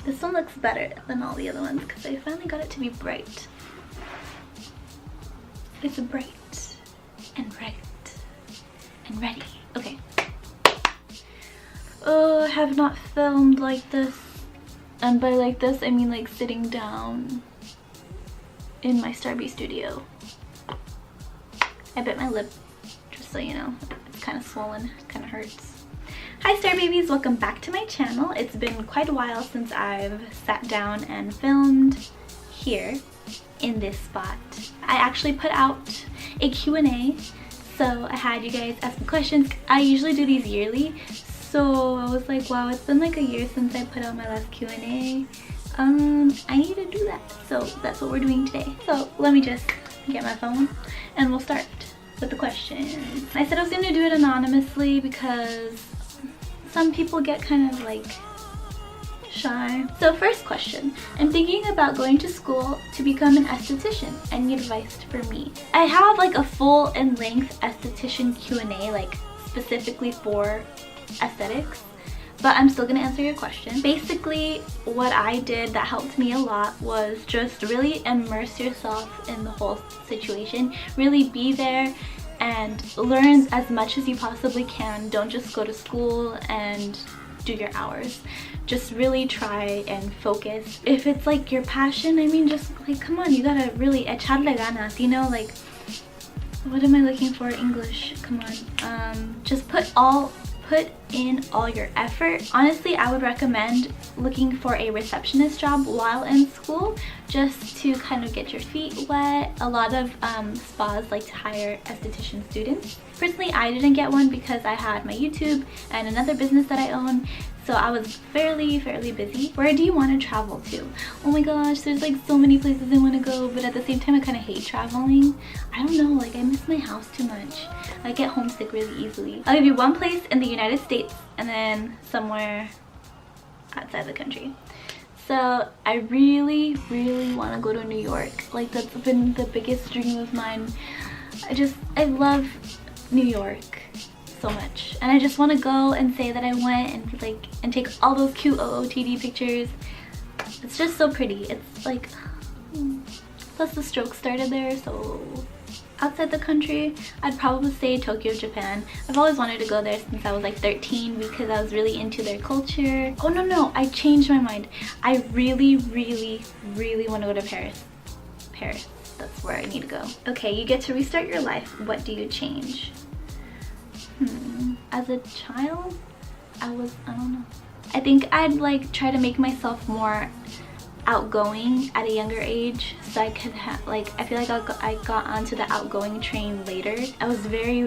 This one looks better than all the other ones because I finally got it to be bright. It's bright and bright and ready. Okay. Oh, I have not filmed like this. And by like this, I mean like sitting down in my Starby studio. I bit my lip, just so you know. It's kind of swollen, kind of hurts. Hi Star Babies, welcome back to my channel. It's been quite a while since I've sat down and filmed here in this spot. I actually put out a Q&A, so I had you guys ask me questions. I usually do these yearly, so I was like, wow, it's been like a year since I put out my last Q&A. I need to do that, so that's what we're doing today. So let me just get my phone and we'll start with the questions. I said I was going to do it anonymously because some people get kind of like shy. So first question, I'm thinking about going to school to become an esthetician. Any advice for me? I have like a full and length esthetician Q&A like specifically for aesthetics, but I'm still gonna answer your question. Basically, what I did that helped me a lot was just really immerse yourself in the whole situation. Really be there and learn as much as you possibly can. Don't just go to school and do your hours. Just really try and focus. If it's like your passion, I mean, just like, come on, you gotta really echarle ganas, you know, like, what am I looking for? English, come on. Just put in all your effort. Honestly, I would recommend looking for a receptionist job while in school, just to kind of get your feet wet. A lot of spas like to hire esthetician students. Personally, I didn't get one because I had my YouTube and another business that I own, so I was fairly busy. Where do you want to travel to? Oh my gosh, there's like so many places I want to go, but at the same time I kind of hate traveling. I don't know, like I miss my house too much. I get homesick really easily. I'll give you one place in the United States and then somewhere outside the country. So I really want to go to New York. Like that's been the biggest dream of mine. I love New York so much, and I just want to go and say that I went and take all those cute OOTD pictures. It's just so pretty. It's like, plus the stroke started there. So outside the country, I'd probably say Tokyo, Japan. I've always wanted to go there since I was like 13 because I was really into their culture. Oh no, I changed my mind. I really want to go to Paris. That's where I need to go. Okay, you get to restart your life. What do you change? As a child, I don't know. I think I'd like try to make myself more outgoing at a younger age, so I could have like, I feel like I got onto the outgoing train later. I was very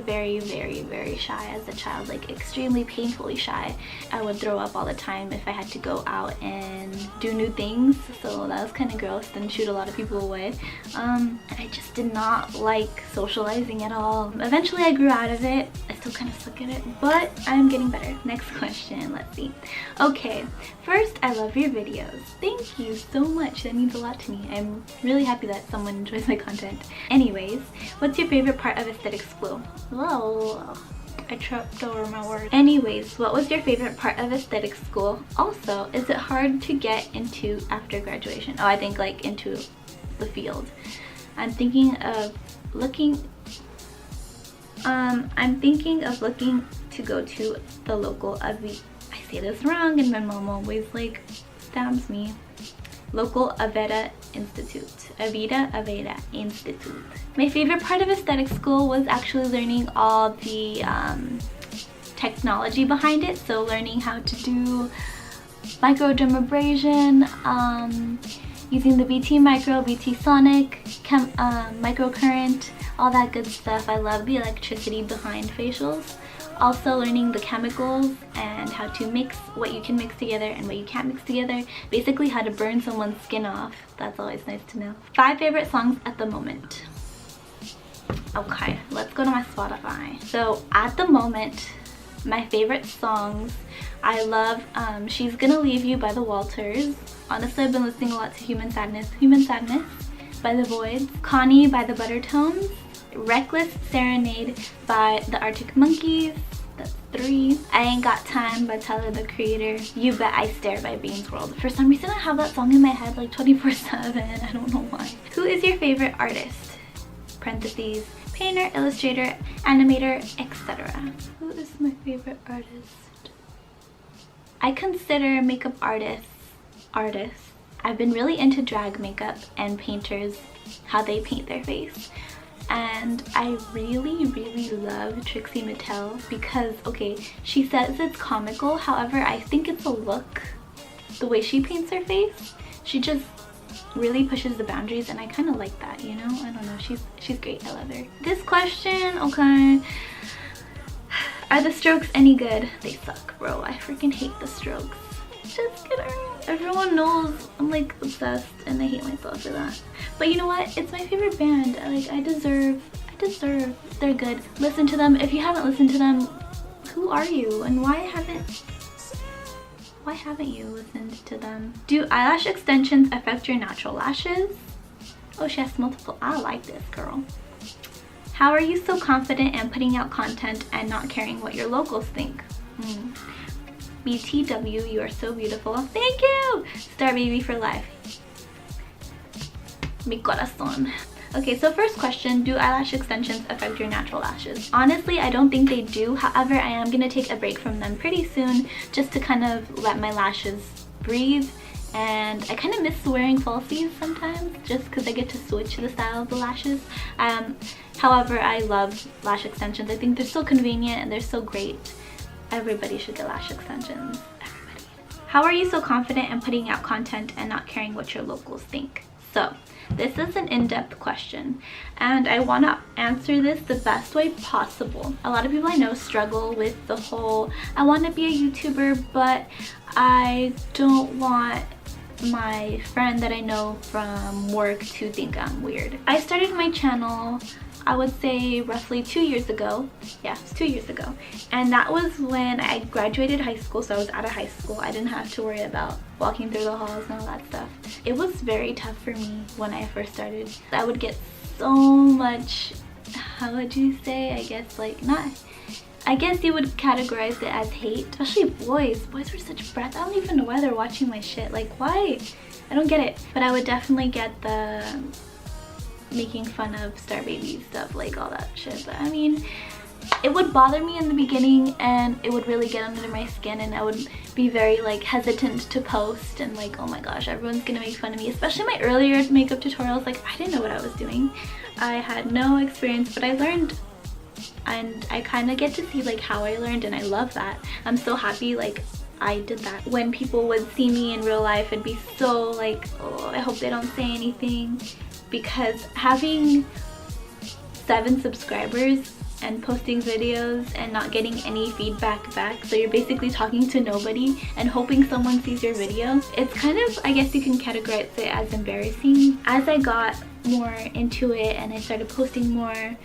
shy as a child, like extremely painfully shy. I would throw up all the time if I had to go out and do new things, so that was kind of gross and shoot a lot of people away. And I just did not like socializing at all. Eventually I grew out of it. I still kind of suck at it, but I'm getting better. Next question, let's see. Okay, first, I love your videos. Thank you so much, that means a lot to me. I'm really happy that someone enjoys my content. Anyways, what's your favorite part of aesthetic school? Whoa, I tripped over my words. Anyways, what was your favorite part of aesthetic school? Also, is it hard to get into after graduation? Oh, I think like into the field. I'm thinking of looking to go to the local I say this wrong and my mom always like stabs me. Local Aveda Institute. Aveda Institute. My favorite part of aesthetic school was actually learning all the technology behind it. So learning how to do microdermabrasion, using the BT Micro, BT Sonic, microcurrent, all that good stuff. I love the electricity behind facials. Also learning the chemicals and how to mix what you can mix together and what you can't mix together. Basically how to burn someone's skin off. That's always nice to know. 5 favorite songs at the moment. Okay, let's go to my Spotify. So at the moment, my favorite songs, I love She's Gonna Leave You by the Walters. Honestly, I've been listening a lot to Human Sadness by the Voids. Connie by the Buttertones. Reckless Serenade by the Arctic Monkeys. That's 3, I Ain't Got Time by Tyler the Creator. You Bet I Stare by Beans World. For some reason I have that song in my head like 24/7. I don't know why. Who is your favorite artist? Parentheses, painter, illustrator, animator, etc. Who is my favorite artist? I consider makeup artists. I've been really into drag makeup and painters, how they paint their face. And I really love Trixie Mattel because, okay, she says it's comical, however I think it's a look. The way she paints her face, she just really pushes the boundaries, and I kind of like that, you know? I don't know, she's great. I love her. This question, okay, are the strokes any good? They suck, bro. I freaking hate the strokes. Just kidding. Everyone knows I'm like obsessed and I hate myself for that. But you know what? It's my favorite band. I deserve. They're good. Listen to them. If you haven't listened to them, who are you and why haven't you listened to them? Do eyelash extensions affect your natural lashes? Oh, she has multiple. I like this girl. How are you so confident in putting out content and not caring what your locals think? BTW, you are so beautiful. Thank you! Star Baby for life. Mi corazón. Okay, so first question, do eyelash extensions affect your natural lashes? Honestly, I don't think they do. However, I am going to take a break from them pretty soon just to kind of let my lashes breathe. And I kind of miss wearing falsies sometimes just because I get to switch the style of the lashes. However, I love lash extensions. I think they're so convenient and they're so great. Everybody should get lash extensions. Everybody. How are you so confident in putting out content and not caring what your locals think? So this is an in-depth question and I want to answer this the best way possible. A lot of people I know struggle with the whole, I want to be a YouTuber, but I don't want my friend that I know from work to think I'm weird. I started my channel, I would say roughly 2 years ago. Yeah, it was 2 years ago. And that was when I graduated high school, so I was out of high school. I didn't have to worry about walking through the halls and all that stuff. It was very tough for me when I first started. I would get so much, how would you say, I guess like not, I guess you would categorize it as hate, especially boys. Boys were such brats. I don't even know why they're watching my shit. Like, why? I don't get it. But I would definitely get the making fun of Star Baby stuff, like all that shit. But I mean, it would bother me in the beginning and it would really get under my skin and I would be very like hesitant to post and like, oh my gosh, everyone's gonna make fun of me. Especially my earlier makeup tutorials, like I didn't know what I was doing. I had no experience, but I learned and I kind of get to see like how I learned and I love that. I'm so happy like I did that. When people would see me in real life and be so like, oh, I hope they don't say anything. Because having 7 subscribers and posting videos and not getting any feedback back, so you're basically talking to nobody and hoping someone sees your video, it's kind of, I guess you can categorize it as embarrassing. As I got more into it and I started posting more,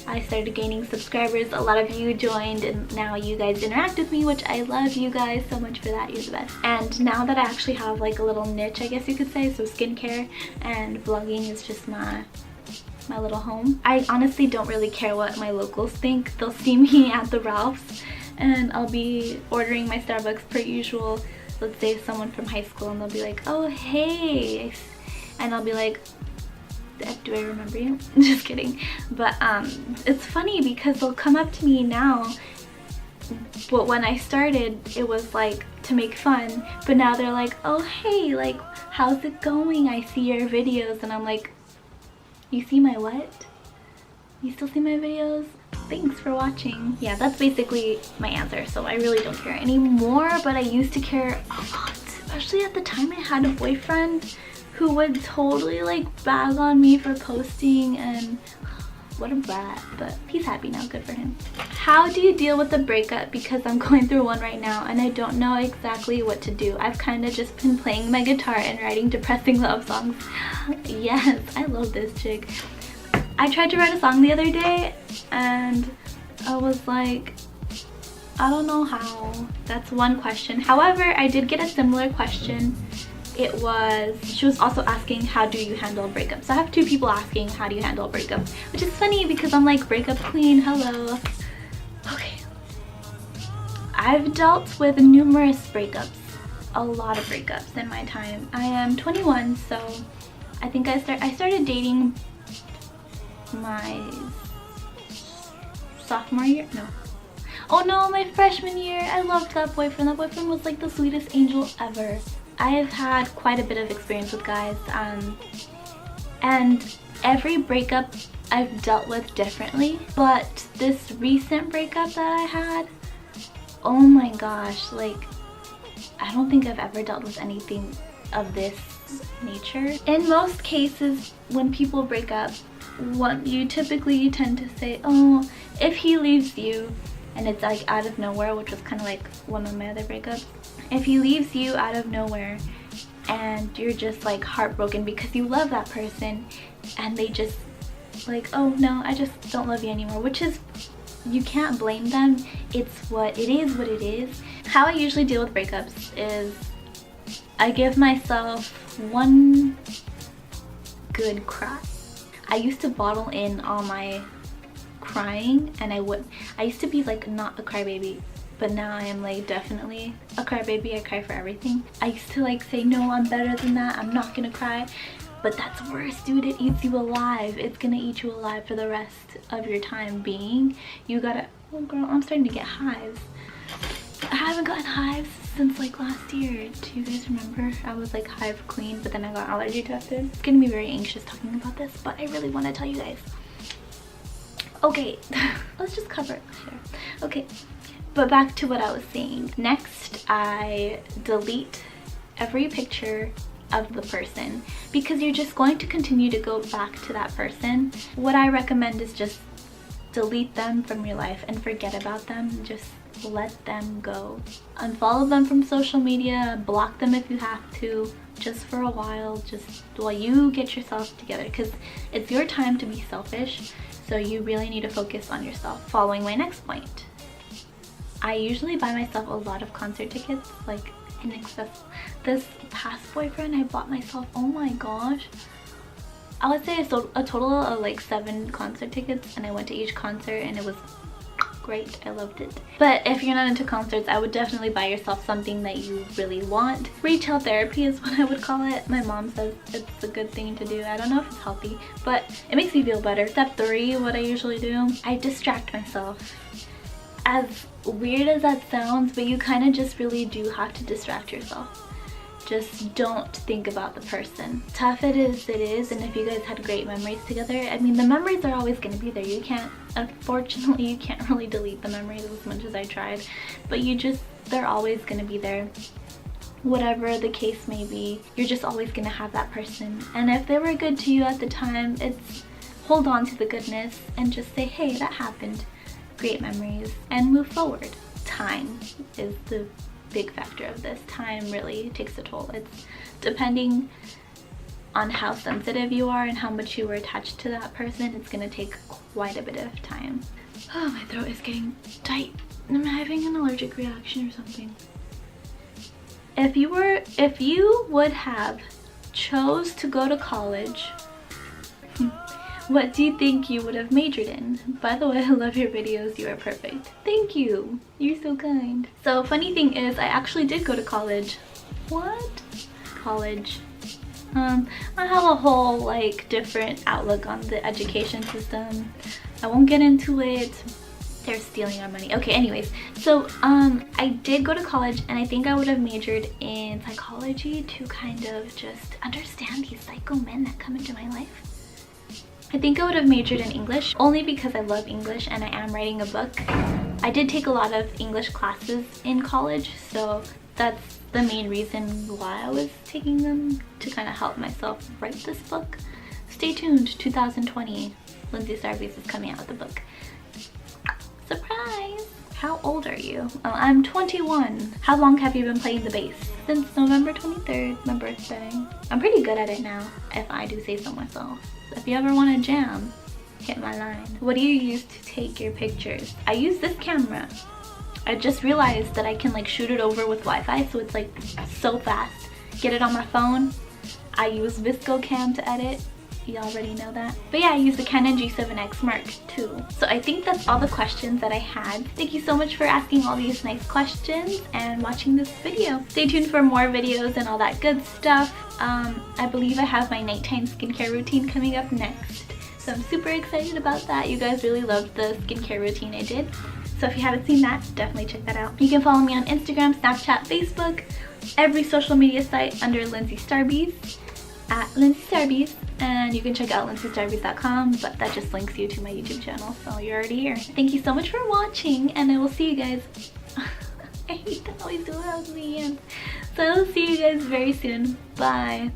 I started gaining subscribers. A lot of you joined and now you guys interact with me, which I love you guys so much for that. You're the best. And now that I actually have like a little niche, I guess you could say, so skincare and vlogging is just my little home. I honestly don't really care what my locals think. They'll see me at the Ralph's and I'll be ordering my Starbucks per usual. Let's say someone from high school and they'll be like, oh hey, and I'll be like, do I remember you? Just kidding. But it's funny because they'll come up to me now, but when I started it was like to make fun, but now they're like, oh hey, like how's it going? I see your videos. And I'm like, you see my what? You still see my videos? Thanks for watching. Yeah, that's basically my answer. So I really don't care anymore, but I used to care a lot, especially at the time I had a boyfriend who would totally like bag on me for posting, and what a brat, but he's happy now, good for him. How do you deal with a breakup? Because I'm going through one right now and I don't know exactly what to do. I've kind of just been playing my guitar and writing depressing love songs. Yes, I love this chick. I tried to write a song the other day and I was like, I don't know how. That's one question. However, I did get a similar question. She was also asking, how do you handle breakups? So I have 2 people asking, how do you handle a breakup? Which is funny because I'm like, breakup queen, hello. Okay. I've dealt with numerous breakups, a lot of breakups in my time. I am 21, so I think I started dating my sophomore year? No. Oh no, my freshman year. I loved that boyfriend. That boyfriend was like the sweetest angel ever. I have had quite a bit of experience with guys, and every breakup I've dealt with differently, but this recent breakup that I had, oh my gosh, like I don't think I've ever dealt with anything of this nature. In most cases, when people break up, what you typically tend to say, oh, if he leaves you, and it's like out of nowhere, which was kind of like one of my other breakups. If he leaves you out of nowhere and you're just like heartbroken because you love that person and they just like, oh no, I just don't love you anymore, which is, you can't blame them. It's what it is, what it is. How I usually deal with breakups is I give myself one good cry. I used to bottle in all my crying, and I used to be like not a crybaby, but now I am like definitely a crybaby. I cry for everything. I used to like say, no, I'm better than that, I'm not gonna cry. But that's worse, dude. It eats you alive. It's gonna eat you alive for the rest of your time being. You gotta, oh girl, I'm starting to get hives. I haven't gotten hives since like last year. Do you guys remember? I was like hive queen, but then I got allergy tested. It's gonna be very anxious talking about this, but I really want to tell you guys. Okay, let's just cover it here. Okay, but back to what I was saying. Next, I delete every picture of the person because you're just going to continue to go back to that person. What I recommend is just delete them from your life and forget about them. Just let them go. Unfollow them from social media, block them if you have to, just for a while, just while you get yourself together, because it's your time to be selfish, so you really need to focus on yourself. Following my next point, I usually buy myself a lot of concert tickets, like in excess. This past boyfriend, I bought myself, oh my gosh, I would say a total of like 7 concert tickets, and I went to each concert and it was great. I loved it. But if you're not into concerts, I would definitely buy yourself something that you really want. Retail therapy is what I would call it. My mom says it's a good thing to do. I don't know if it's healthy, but it makes me feel better. Step 3, what I usually do, I distract myself. As weird as that sounds, but you kind of just really do have to distract yourself. Just don't think about the person. Tough it is, and if you guys had great memories together, I mean, the memories are always going to be there. You can't, unfortunately, you can't really delete the memories as much as I tried, but they're always going to be there. Whatever the case may be, you're just always going to have that person. And if they were good to you at the time, it's hold on to the goodness and just say, hey, that happened. Great memories, and move forward. Time is the big factor of this. Time really takes a toll. It's depending on how sensitive you are and how much you were attached to that person, it's gonna take quite a bit of time. Oh, my throat is getting tight. I'm having an allergic reaction or something. If you would have chose to go to college, what do you think you would have majored in? By the way, I love your videos. You are perfect. Thank you. You're so kind. So funny thing is, I actually did go to college. What? College. I have a whole like different outlook on the education system. I won't get into it. They're stealing our money. Okay, anyways. So I did go to college, and I think I would have majored in psychology to kind of just understand these psycho men that come into my life. I think I would have majored in English, only because I love English and I am writing a book. I did take a lot of English classes in college, so that's the main reason why I was taking them, to kind of help myself write this book. Stay tuned, 2020, Lindsay Starbees is coming out with a book. Surprise! How old are you? Oh, I'm 21. How long have you been playing the bass? Since November 23rd, my birthday. I'm pretty good at it now, if I do say so myself. If you ever want to jam, hit my line. What do you use to take your pictures? I use this camera. I just realized that I can like shoot it over with Wi-Fi, so it's like so fast. Get it on my phone. I use ViscoCam to edit, You already know that. But yeah, I use the Canon G7X Mark II. So I think that's all the questions that I had. Thank you so much for asking all these nice questions and watching this video. Stay tuned for more videos and all that good stuff. I believe I have my nighttime skincare routine coming up next. So I'm super excited about that. You guys really loved the skincare routine I did. So if you haven't seen that, definitely check that out. You can follow me on Instagram, Snapchat, Facebook, every social media site under Lindsay Starbies, at Lindsay Starbies. And you can check out lindsayStarbies.com, but that just links you to my YouTube channel, so you're already here. Thank you so much for watching, and I will see you guys. I hate to always do it at the end. So I will see you guys very soon. Bye.